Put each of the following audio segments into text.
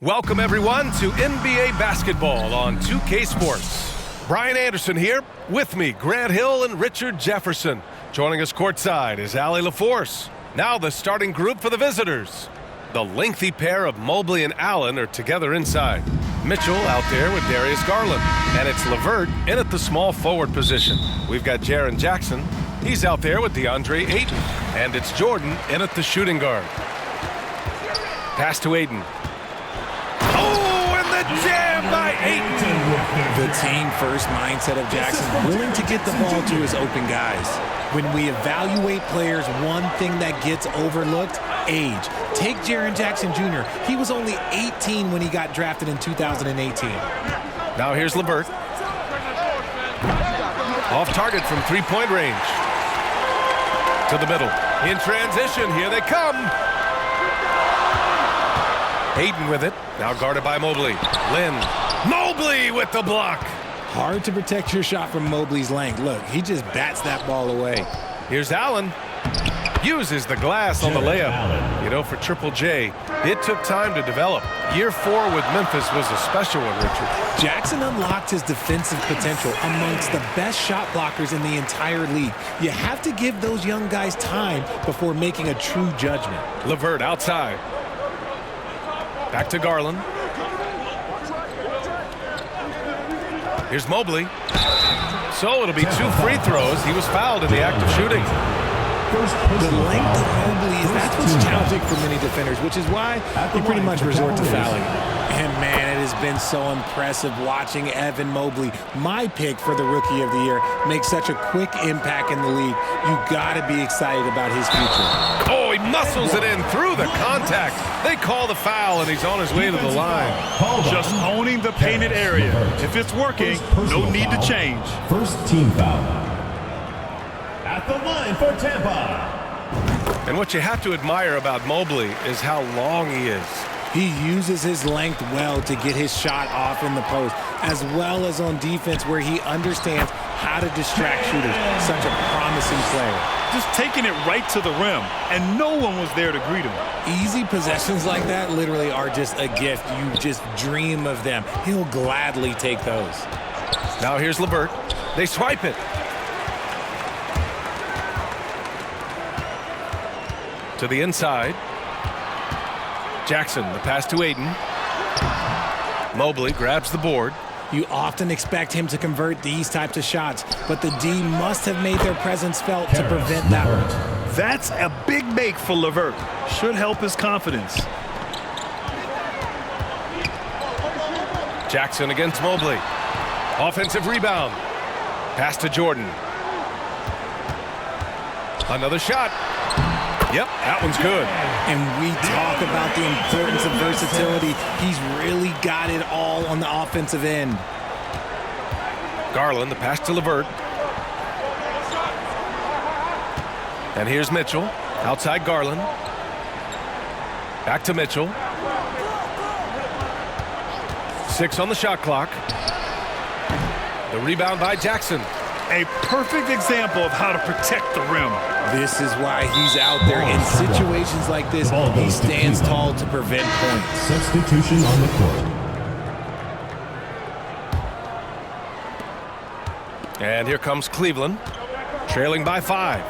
Welcome, everyone, to NBA basketball on 2K Sports. Brian Anderson here. With me, Grant Hill and Richard Jefferson. Joining us courtside is Allie LaForce. Now the starting group for the visitors. The lengthy pair of Mobley and Allen are together inside. Mitchell out there with Darius Garland. And it's LeVert in at the small forward position. We've got Jaren Jackson. He's out there with DeAndre Ayton. And it's Jordan in at the shooting guard. Pass to Ayton. Oh, and the jam by Ayton. The team-first mindset of Jackson, willing to get the ball to his open guys. When we evaluate players, one thing that gets overlooked, age. Take Jaren Jackson Jr. He was only 18 when he got drafted in 2018. Now here's LeVert. Off target from three-point range. To the middle. In transition, here they come. Ayton with it. Now guarded by Mobley. Lynn. Mobley with the block. Hard to protect your shot from Mobley's length. Look, he just bats that ball away. Here's Allen. Uses the glass on the layup. You know, for Triple J, it took time to develop. Year 4 with Memphis was a special one, Richard. Jackson unlocked his defensive potential amongst the best shot blockers in the entire league. You have to give those young guys time before making a true judgment. LeVert outside. Back to Garland. Here's Mobley. So it'll be 2 free throws. He was fouled in the act of shooting. The length of Mobley that's what's challenging for many defenders, which is why you pretty much resort to fouling. And man, it has been so impressive watching Evan Mobley, my pick for the Rookie of the Year, make such a quick impact in the league. You gotta be excited about his future. Oh, he muscles it in through the contact. They call the foul, and he's on his way to the line. Just owning the painted area. If it's working, no need to change. First team foul. At the line for Tampa. And what you have to admire about Mobley is how long he is. He uses his length well to get his shot off in the post, as well as on defense where he understands how to distract shooters. Such a promising player. Just taking it right to the rim, and no one was there to greet him. Easy possessions like that literally are just a gift. You just dream of them. He'll gladly take those. Now here's LeVert. They swipe it. To the inside. Jackson, the pass to Ayton. Mobley grabs the board. You often expect him to convert these types of shots, but the D must have made their presence felt to prevent that one. That's a big make for LeVert. Should help his confidence. Jackson against Mobley. Offensive rebound. Pass to Jordan. Another shot. Yep, that one's good. And we talk about the importance of versatility. He's really got it all on the offensive end. Garland, the pass to LeVert. And here's Mitchell. Outside Garland. Back to Mitchell. 6 on the shot clock. The rebound by Jackson. A perfect example of how to protect the rim. This is why he's out there in situations like this. He stands tall to prevent points. Substitution on the court. And here comes Cleveland, trailing by 5.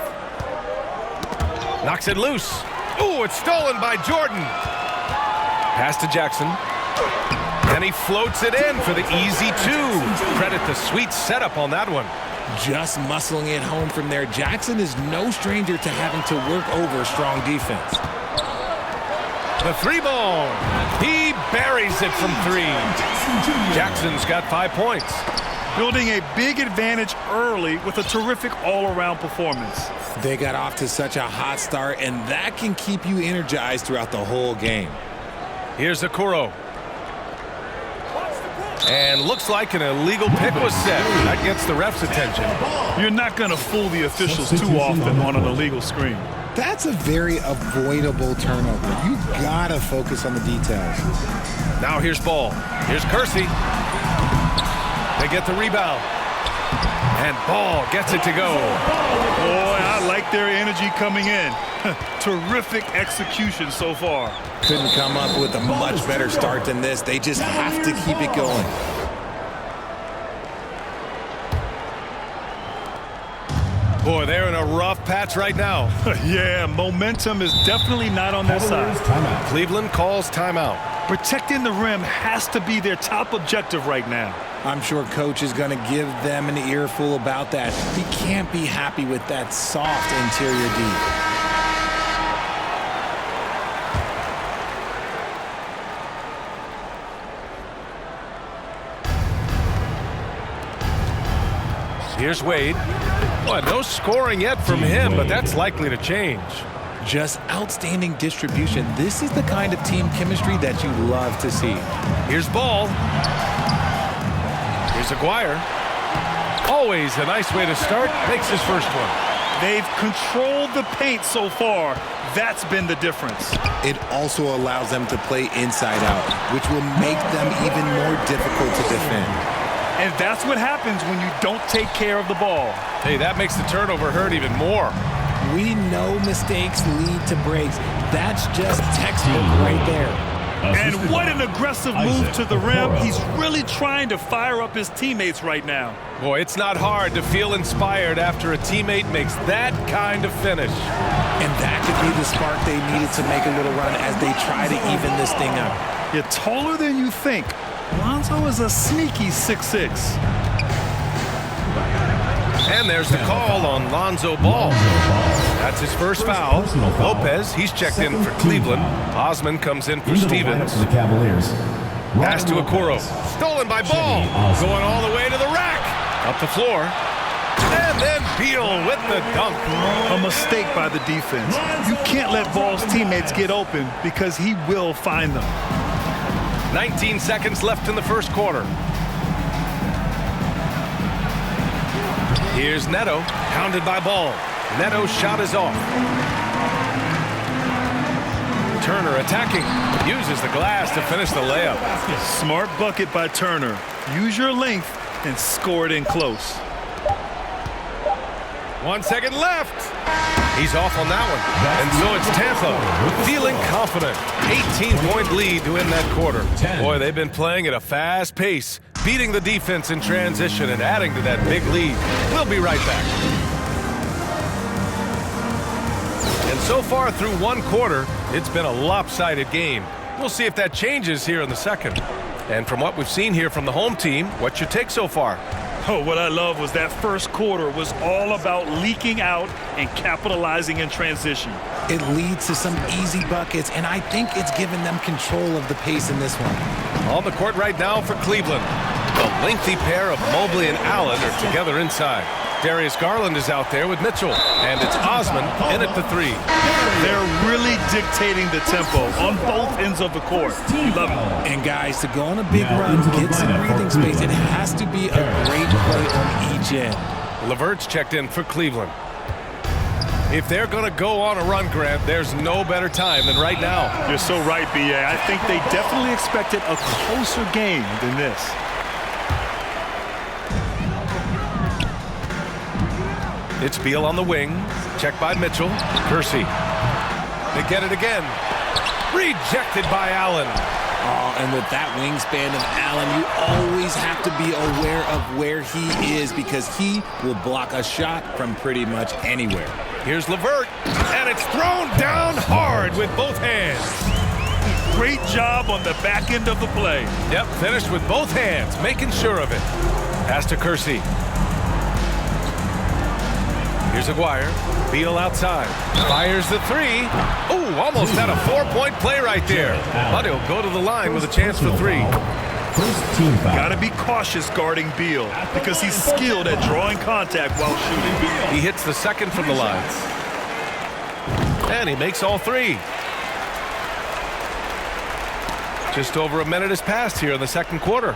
Knocks it loose. Oh, it's stolen by Jordan. Pass to Jackson. And he floats it in for the easy 2. Credit the sweet setup on that one. Just muscling it home from there. Jackson is no stranger to having to work over strong defense. The 3-ball. He buries it from 3. Jackson's got 5 points. Building a big advantage early with a terrific all-around performance. They got off to such a hot start, and that can keep you energized throughout the whole game. Here's Okoro. And looks like an illegal pick was set. That gets the ref's attention. You're not going to fool the officials too often on an illegal screen. That's a very avoidable turnover. You gotta focus on the details. Now here's Ball. Here's Kersey. They get the rebound. And Ball gets it to go. Boy, I like their energy coming in. Terrific execution so far. Couldn't come up with a much better start than this. They just have to keep it going. Boy, they're in a rough patch right now. Yeah, momentum is definitely not on their side. Cleveland calls timeout. Protecting the rim has to be their top objective right now. I'm sure coach is going to give them an earful about that. He can't be happy with that soft interior D. Here's Wade. Boy, no scoring yet from him, but that's likely to change. Just outstanding distribution. This is the kind of team chemistry that you love to see. Here's Ball. Here's Aguirre. Always a nice way to start. Makes his first one. They've controlled the paint so far. That's been the difference. It also allows them to play inside out, which will make them even more difficult to defend. And that's what happens when you don't take care of the ball. Hey, that makes the turnover hurt even more. We know mistakes lead to breaks. That's just textbook right there. And what an aggressive move to the rim. He's really trying to fire up his teammates right now. Boy, it's not hard to feel inspired after a teammate makes that kind of finish. And that could be the spark they needed to make a little run as they try to even this thing up. You're taller than you think. Lonzo is a sneaky 6'6". And there's the call on Lonzo Ball. That's his first foul. Lopez, he's checked in for Cleveland. Osman comes in for Stevens. The Cavaliers. Pass to Okoro. Stolen by Ball. Going all the way to the rack. Up the floor. And then Beal with the dunk. A mistake by the defense. You can't let Ball's teammates get open because he will find them. 19 seconds left in the first quarter. Here's Neto, pounded by Ball. Neto's shot is off. Turner attacking, uses the glass to finish the layup. Smart bucket by Turner. Use your length and score it in close. 1 second left. He's off on that one. And so it's Tampa feeling confident. 18-point lead to end that quarter. Boy, they've been playing at a fast pace, beating the defense in transition and adding to that big lead. We'll be right back. And so far through one quarter, it's been a lopsided game. We'll see if that changes here in the second. And from what we've seen here from the home team, what's your take so far? Oh, what I love was that first quarter was all about leaking out and capitalizing in transition. It leads to some easy buckets, and I think it's given them control of the pace in this one. On the court right now for Cleveland. The lengthy pair of Mobley and Allen are together inside. Darius Garland is out there with Mitchell, and it's Osman in at the three. They're really dictating the tempo on both ends of the court. Love it. And guys, to go on a big run, get some breathing space, it has to be a great play on each end. LeVert's checked in for Cleveland. If they're going to go on a run, Grant, there's no better time than right now. You're so right, B.A. I think they definitely expected a closer game than this. It's Beal on the wing. Checked by Mitchell. Kersey. They get it again. Rejected by Allen. Oh, and with that wingspan of Allen, you always have to be aware of where he is because he will block a shot from pretty much anywhere. Here's LeVert, and it's thrown down hard with both hands. Great job on the back end of the play. Yep, finished with both hands, making sure of it. Pass to Kersey. Here's Aguirre. Beal outside. Fires the three. Ooh, almost had a 4-point play right there. But he'll go to the line with a chance for three. Got to be cautious guarding Beal because he's skilled at drawing contact while shooting. He hits the second from the line. And he makes all three. Just over a minute has passed here in the second quarter.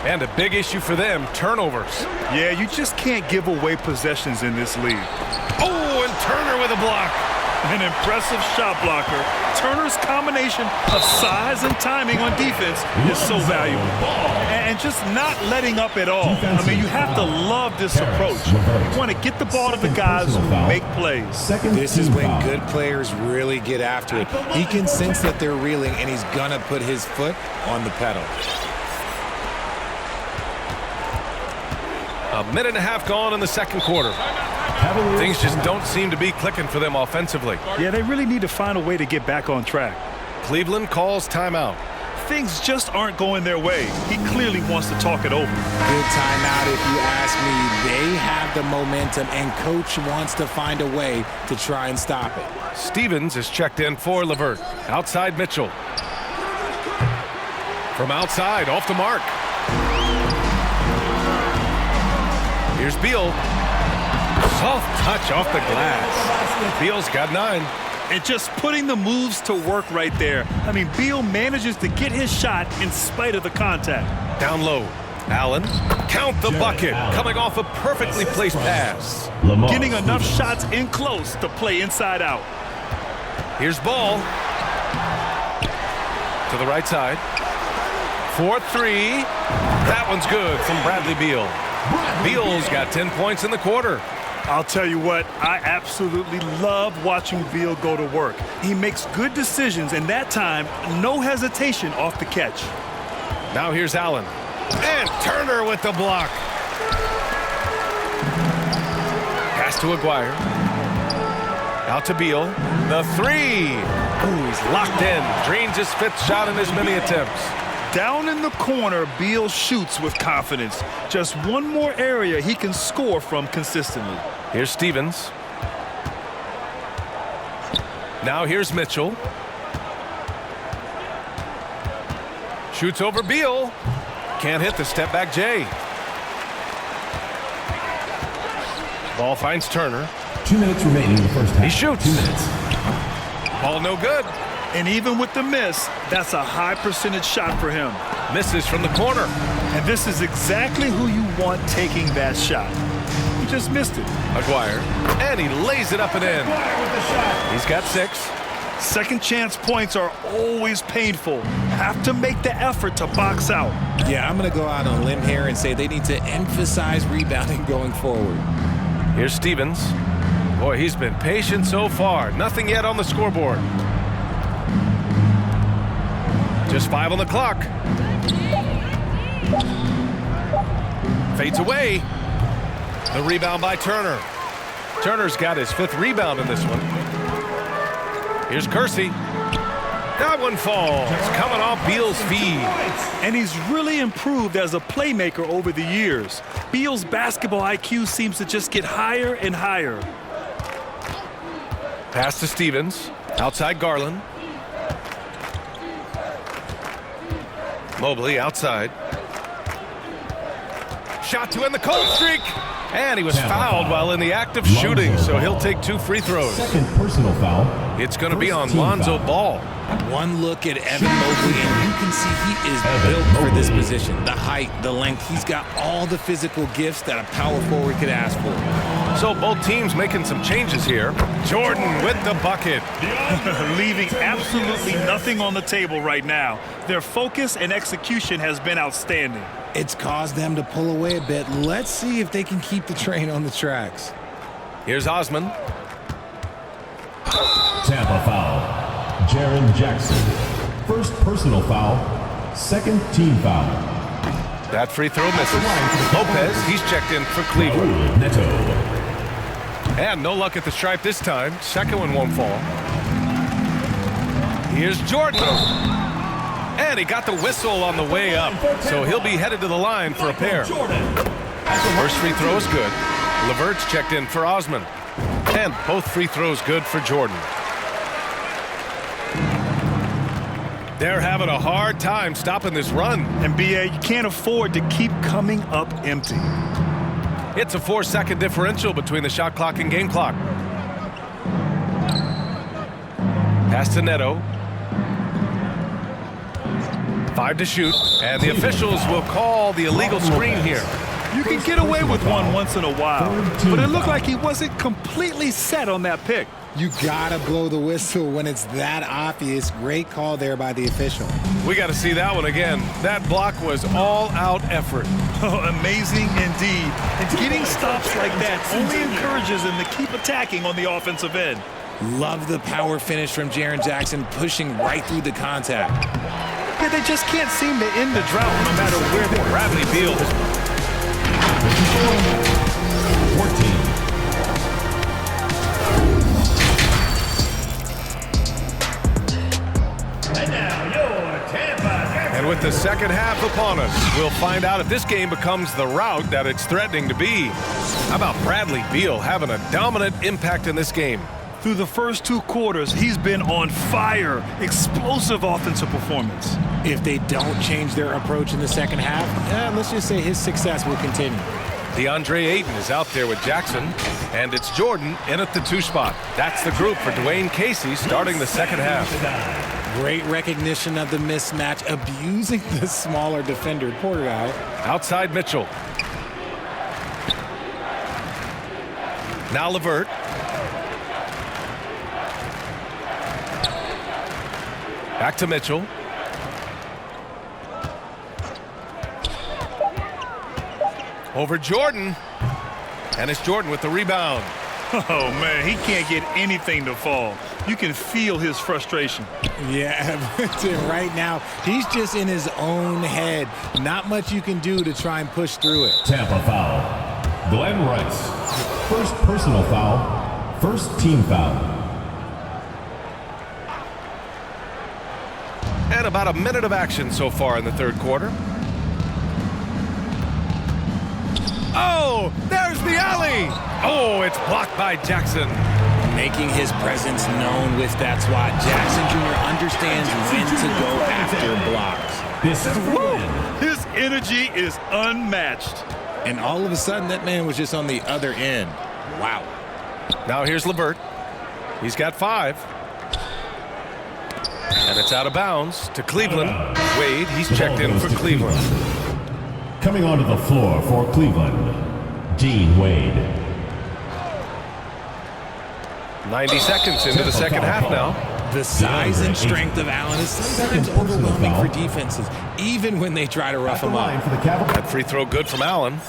And a big issue for them, turnovers. Yeah, you just can't give away possessions in this league. Oh, and Turner with a block. An impressive shot blocker. Turner's combination of size and timing on defense is so valuable. And just not letting up at all. I mean, you have to love this approach. You want to get the ball to the guys who make plays. This is when good players really get after it. He can sense that they're reeling, and he's going to put his foot on the pedal. A minute and a half gone in the second quarter. Things just don't seem to be clicking for them offensively. Yeah, they really need to find a way to get back on track. Cleveland calls timeout. Things just aren't going their way. He clearly wants to talk it over. Good timeout if you ask me. They have the momentum, and coach wants to find a way to try and stop it. Stevens is checked in for LeVert. Outside Mitchell. From outside, off the mark. Here's Beal. Soft touch off the glass. Beal's got 9. And just putting the moves to work right there. I mean, Beal manages to get his shot in spite of the contact. Down low. Allen. Count the bucket. Coming off a perfectly placed pass. Getting enough shots in close to play inside out. Here's Ball. To the right side. 4-3. That one's good from Bradley Beal. Beal's got 10 points in the quarter. I'll tell you what, I absolutely love watching Beal go to work. He makes good decisions, and that time, no hesitation off the catch. Now here's Allen. And Turner with the block. Pass to Aguirre. Out to Beal. The 3. Ooh, he's locked in. Drains his 5th shot in his many attempts. Down in the corner, Beal shoots with confidence. Just one more area he can score from consistently. Here's Stevens. Now here's Mitchell. Shoots over Beal. Can't hit the step back J. Ball finds Turner. 2 minutes remaining in the first half. He shoots. 2 minutes. Ball no good. And even with the miss, that's a high percentage shot for him. Misses from the corner. And this is exactly who you want taking that shot. He just missed it. Aguirre. And he lays it up and in. He's got 6. Second chance points are always painful. Have to make the effort to box out. Yeah, I'm going to go out on a limb here and say they need to emphasize rebounding going forward. Here's Stevens. Boy, he's been patient so far. Nothing yet on the scoreboard. Just 5 on the clock. Fades away. The rebound by Turner. Turner's got his 5th rebound in this one. Here's Kersey. That one falls. Coming off Beal's feed. And he's really improved as a playmaker over the years. Beal's basketball IQ seems to just get higher and higher. Pass to Stevens. Outside Garland. Mobley outside. Shot to end the cold streak. And he was fouled while in the act of shooting, so he'll take 2 free throws. Second personal foul. It's going to be on Lonzo Ball. One look at Evan Mobley, and you can see he is built for this position. The height, the length, he's got all the physical gifts that a power forward could ask for. So both teams making some changes here. Jordan with the bucket. Leaving absolutely nothing on the table right now. Their focus and execution has been outstanding. It's caused them to pull away a bit. Let's see if they can keep the train on the tracks. Here's Osman. Tampa foul. Jaren Jackson. First personal foul. Second team foul. That free throw misses. Lopez, he's checked in for Cleveland. Neto. And no luck at the stripe this time. Second one won't fall. Here's Jordan. And he got the whistle on the way up. So he'll be headed to the line for a pair. First free throw is good. LeVert's checked in for Osman. And both free throws good for Jordan. They're having a hard time stopping this run. And BA, you can't afford to keep coming up empty. It's a 4-second differential between the shot clock and game clock. Pass to Neto. 5 to shoot, and the officials will call the illegal screen here. You can get away with one once in a while, but it looked like he wasn't completely set on that pick. You gotta blow the whistle when it's that obvious. Great call there by the official. We got to see that one again. That block was all-out effort. Oh, amazing indeed. And getting stops like that only encourages them to keep attacking on the offensive end. Love the power finish from Jaren Jackson, pushing right through the contact. Yeah, they just can't seem to end the drought no matter where they're at. Bradley Beal. 14. And with the second half upon us, we'll find out if this game becomes the rout that it's threatening to be. How about Bradley Beal having a dominant impact in this game? Through the first 2 quarters, he's been on fire. Explosive offensive performance. If they don't change their approach in the second half, let's just say his success will continue. DeAndre Ayton is out there with Jackson, and it's Jordan in at the 2 spot. That's the group for Dwayne Casey starting the second half. Great recognition of the mismatch, abusing the smaller defender. Poor guy. Outside Mitchell. Now LeVert. Back to Mitchell. Over Jordan. And it's Jordan with the rebound. Oh, man, he can't get anything to fall. You can feel his frustration. Yeah, right now, he's just in his own head. Not much you can do to try and push through it. Tampa foul. Glenn Rice. First personal foul. First team foul. And about a minute of action so far in the third quarter. Oh, there's the alley. Oh, it's blocked by Jackson. Making his presence known with that swat. Jackson Jr. understands when to go after blocks. This is for win. His energy is unmatched. And all of a sudden, that man was just on the other end. Wow. Now here's LeVert. He's got 5. And it's out of bounds to Cleveland. Wade, he's checked in for Cleveland. Coming onto the floor for Cleveland, Dean Wade. 90 seconds into the second half now. The size and strength of Allen is sometimes overwhelming for defenses, even when they try to rough him up. That free throw good from Allen.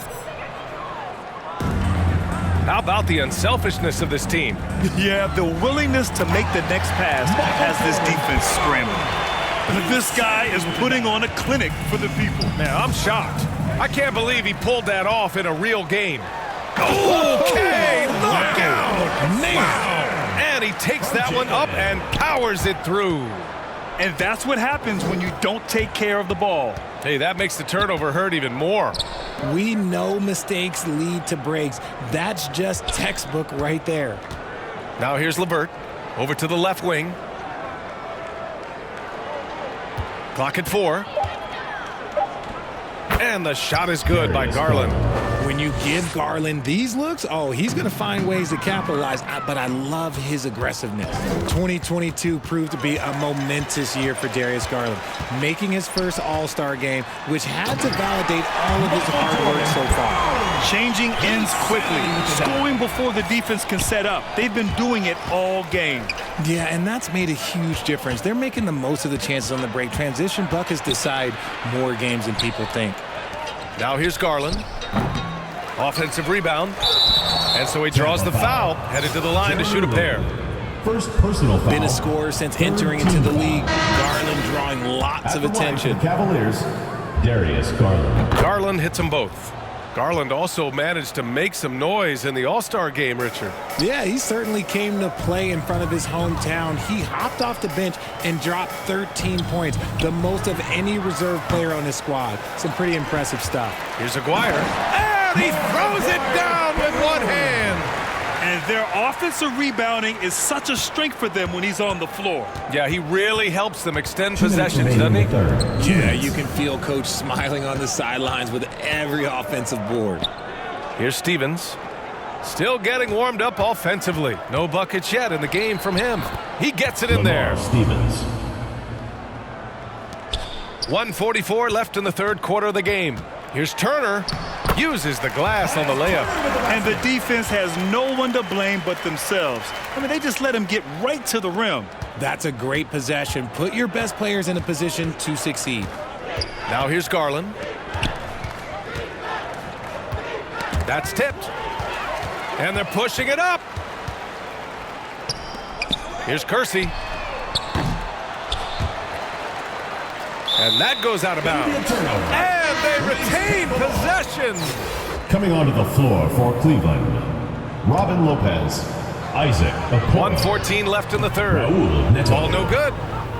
How about the unselfishness of this team? Yeah, the willingness to make the next pass has this defense scrambling. This guy is putting on a clinic for the people. Man, I'm shocked. I can't believe he pulled that off in a real game. Okay, knockout! Wow. And he takes that one up and powers it through. And that's what happens when you don't take care of the ball. Hey, that makes the turnover hurt even more. We know mistakes lead to breaks. That's just textbook right there. Now here's LeVert. Over to the left wing. Clock at 4. And the shot is good by Garland. When you give Garland these looks, oh, he's going to find ways to capitalize. But I love his aggressiveness. 2022 proved to be a momentous year for Darius Garland, making his first All-Star game, which had to validate all of his hard work so far. Changing ends quickly, scoring before the defense can set up. They've been doing it all game. Yeah, and that's made a huge difference. They're making the most of the chances on the break. Transition buckets decide more games than people think. Now here's Garland. Offensive rebound. And so he draws the foul, headed to the line to shoot a pair. First personal foul. Been a scorer since entering into the league. Garland drawing lots of attention. Cavaliers, Darius Garland. Garland hits them both. Garland also managed to make some noise in the All-Star game, Richard. Yeah, he certainly came to play in front of his hometown. He hopped off the bench and dropped 13 points, the most of any reserve player on his squad. Some pretty impressive stuff. Here's Aguirre, and he throws it down with one hand. And their offensive rebounding is such a strength for them when he's on the floor. Yeah, he really helps them extend possessions, doesn't he? Yeah, you can feel Coach smiling on the sidelines with every offensive board. Here's Stevens. Still getting warmed up offensively. No buckets yet in the game from him. He gets it in there. Stevens. 1:44 left in the third quarter of the game. Here's Turner. Uses the glass on the layup. And the defense has no one to blame but themselves. I mean, they just let him get right to the rim. That's a great possession. Put your best players in a position to succeed. Now here's Garland. That's tipped. And they're pushing it up. Here's Kersey. And that goes out of bounds. And they retain possession. Coming onto the floor for Cleveland, Robin Lopez, Isaac Okoro. 1:14 left in the third. Raul Neto. Ball no good.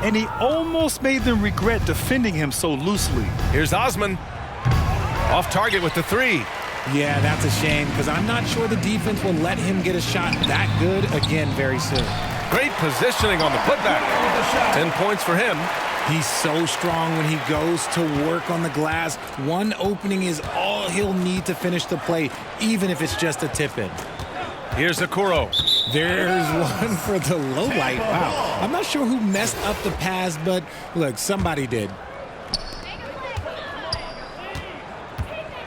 And he almost made them regret defending him so loosely. Here's Osman. Off target with the three. Yeah, that's a shame because I'm not sure the defense will let him get a shot that good again very soon. Great positioning on the putback. 10 points for him. He's so strong when he goes to work on the glass. One opening is all he'll need to finish the play, even if it's just a tip-in. Here's Okoro. There's one for the low light. Wow. I'm not sure who messed up the pass, but look, somebody did.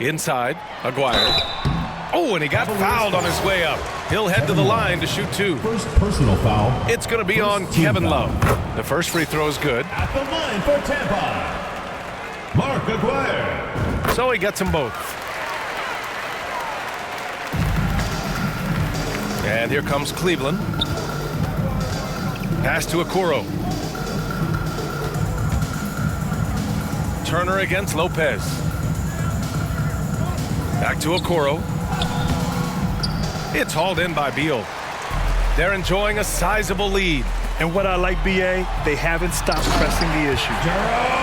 Inside, Aguirre. Oh, and he got fouled on his way up. He'll head to the line to shoot two. First personal foul. It's going to be on Kevin Love. The first free throw is good. At the line for Tampa, Mark Aguirre. So he gets them both. And here comes Cleveland. Pass to Okoro. Turner against Lopez. Back to Okoro. It's hauled in by Beal. They're enjoying a sizable lead. And what I like, BA, they haven't stopped pressing the issue.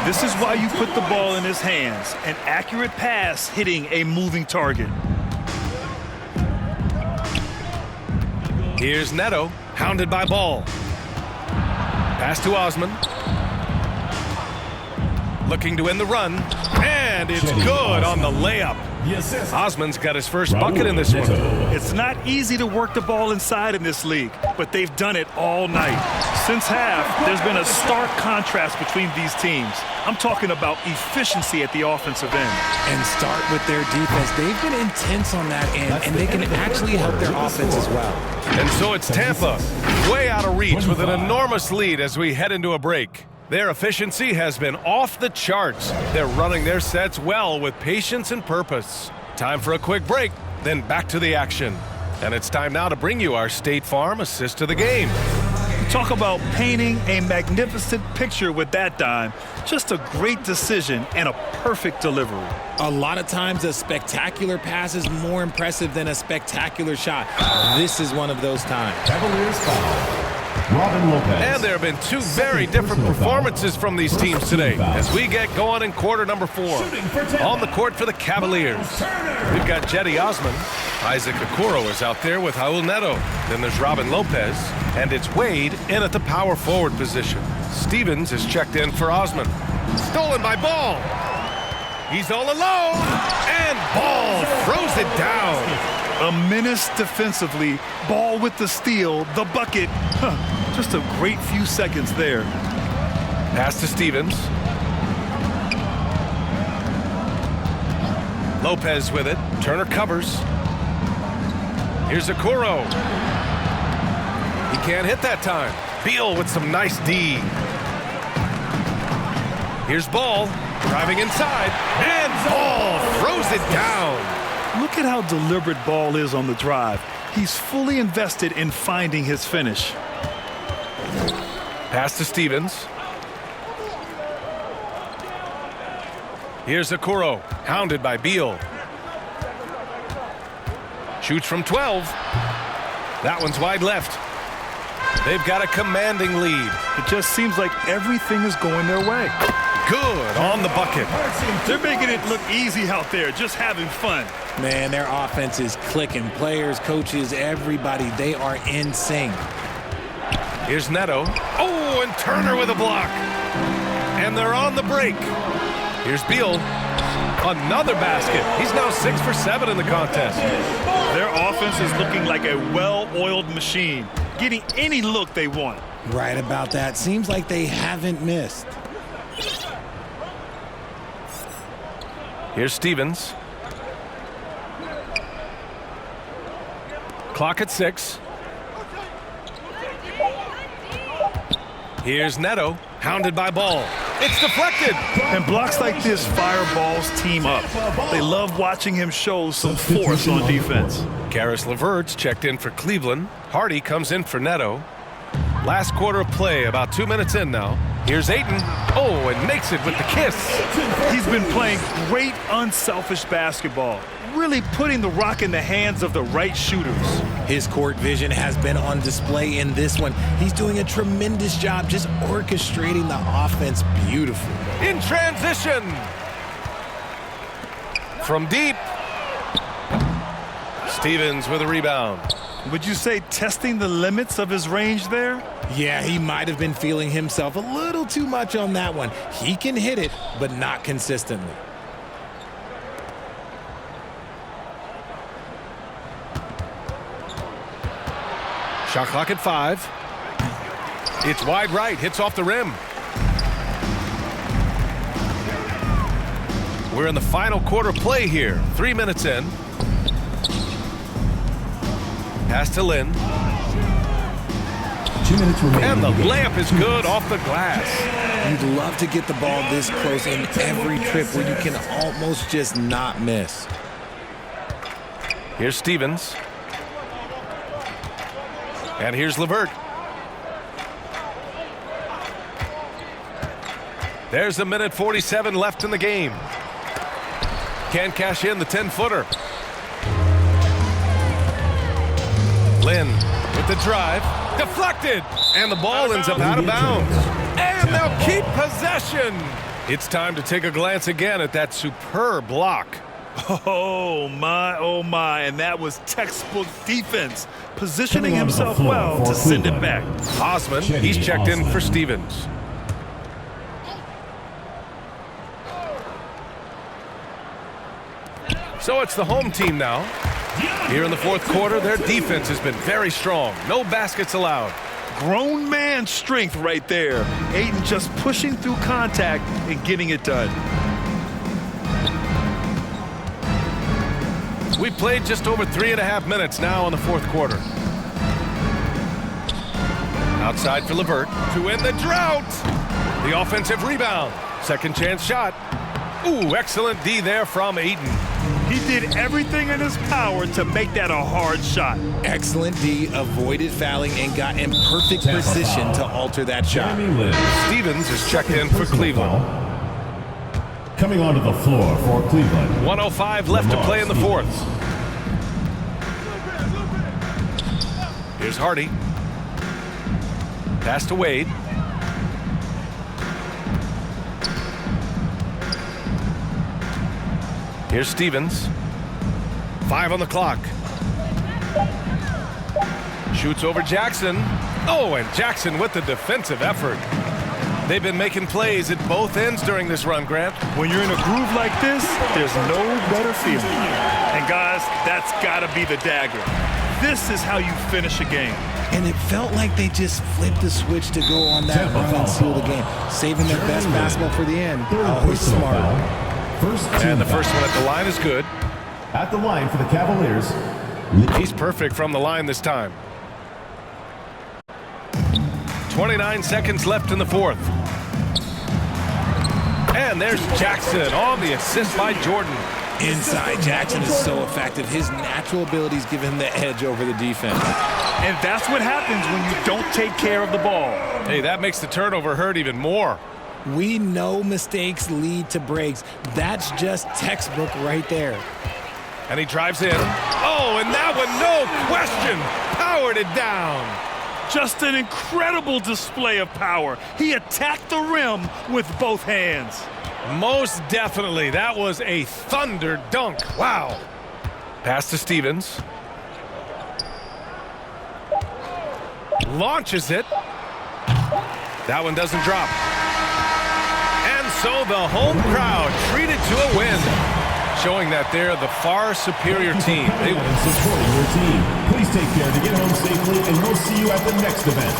This is why you put the ball in his hands. An accurate pass hitting a moving target. Here's Neto, hounded by Ball. Pass to Osman. Looking to win the run. And it's good on the layup. Osman's got his first bucket in this one. It's not easy to work the ball inside in this league, but they've done it all night. Since half, there's been a stark contrast between these teams. I'm talking about efficiency at the offensive end. And start with their defense. They've been intense on that end, and they can actually help their offense as well. And so it's Tampa, way out of reach with an enormous lead as we head into a break. Their efficiency has been off the charts. They're running their sets well with patience and purpose. Time for a quick break, then back to the action. And it's time now to bring you our State Farm assist to the game. Talk about painting a magnificent picture with that dime. Just a great decision and a perfect delivery. A lot of times a spectacular pass is more impressive than a spectacular shot. This is one of those times. Cavaliers foul. Robin Lopez. And there have been two very different performances from these teams today as we get going in quarter number 4. On the court for the Cavaliers, we've got Jetty Osman. Isaac Okoro is out there with Raul Neto. Then there's Robin Lopez, and it's Wade in at the power forward position. Stevens is checked in for Osman. Stolen by Ball. He's all alone, and Ball throws it down. A menace defensively, Ball with the steal, the bucket. Just a great few seconds there. Pass to Stevens. Lopez with it. Turner covers. Here's Okoro. He can't hit that time. Beal with some nice D. Here's Ball. Driving inside. And Ball throws it down. Look at how deliberate Ball is on the drive. He's fully invested in finding his finish. Pass to Stevens. Here's Okoro, hounded by Beal. Shoots from 12. That one's wide left. They've got a commanding lead. It just seems like everything is going their way. Good on the bucket. They're making it look easy out there, just having fun. Man, their offense is clicking. Players, coaches, everybody, they are in sync. Here's Neto. Oh, and Turner with a block. And they're on the break. Here's Beal. Another basket. He's now 6 for 7 in the contest. Their offense is looking like a well-oiled machine, getting any look they want. Right about that. Seems like they haven't missed. Here's Stevens. Clock at 6. Here's Neto, hounded by Ball. It's deflected. And blocks like this fire Ball's team up. They love watching him show some force on defense. Karis LeVert's checked in for Cleveland. Hardy comes in for Neto. Last quarter of play, about 2 minutes in now. Here's Ayton. Oh, and makes it with the kiss. He's been playing great, unselfish basketball, really putting the rock in the hands of the right shooters. His court vision has been on display in this one. He's doing a tremendous job just orchestrating the offense beautifully. In transition. From deep. Stevens with a rebound. Would you say testing the limits of his range there? Yeah, he might have been feeling himself a little too much on that one. He can hit it, but not consistently. Shot clock at 5. It's wide right, hits off the rim. We're in the final quarter play here. 3 minutes in. Pass to Lynn. 2 minutes remaining. And the layup is good off the glass. You'd love to get the ball this close in every trip where you can almost just not miss. Here's Stevens. And here's LeVert. There's a minute 47 left in the game. Can't cash in the 10-footer. Lynn with the drive. Deflected. And the ball ends up out of bounds. And they'll keep possession. It's time to take a glance again at that superb block. Oh my, and that was textbook defense, positioning himself well to send it back. Osman, he's checked in for Stevens. So it's the home team now. Here in the fourth quarter, their defense has been very strong. No baskets allowed. Grown man strength right there. Ayton just pushing through contact and getting it done. We've played just over 3.5 minutes now in the fourth quarter. Outside for LeVert to end the drought. The offensive rebound. Second chance shot. Ooh, excellent D there from Ayton. He did everything in his power to make that a hard shot. Excellent D, avoided fouling and got in perfect position to alter that shot. Stevens is checked in for Cleveland. Coming onto the floor for Cleveland. 1:05 left to play in the fourth. Here's Hardy. Pass to Wade. Here's Stevens. 5 on the clock. Shoots over Jackson. Oh, and Jackson with the defensive effort. They've been making plays at both ends during this run, Grant. When you're in a groove like this, there's no better feeling. And guys, that's got to be the dagger. This is how you finish a game. And it felt like they just flipped the switch to go on that run and seal the game, saving their best basketball for the end. Always smart. And the first one at the line is good. At the line for the Cavaliers. He's perfect from the line this time. 29 seconds left in the fourth. And there's Jackson on the assist by Jordan. Inside, Jackson is so effective. His natural abilities give him the edge over the defense. And that's what happens when you don't take care of the ball. Hey, that makes the turnover hurt even more. We know mistakes lead to breaks. That's just textbook right there. And he drives in. Oh, and that one, no question, powered it down. Just an incredible display of power. He attacked the rim with both hands. Most definitely. That was a thunder dunk. Wow. Pass to Stevens. Launches it. That one doesn't drop. And so the home crowd treated to a win, showing that they're the far superior team. They will supporting your team. Please take care to get home safely, and we'll see you at the next event.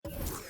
2.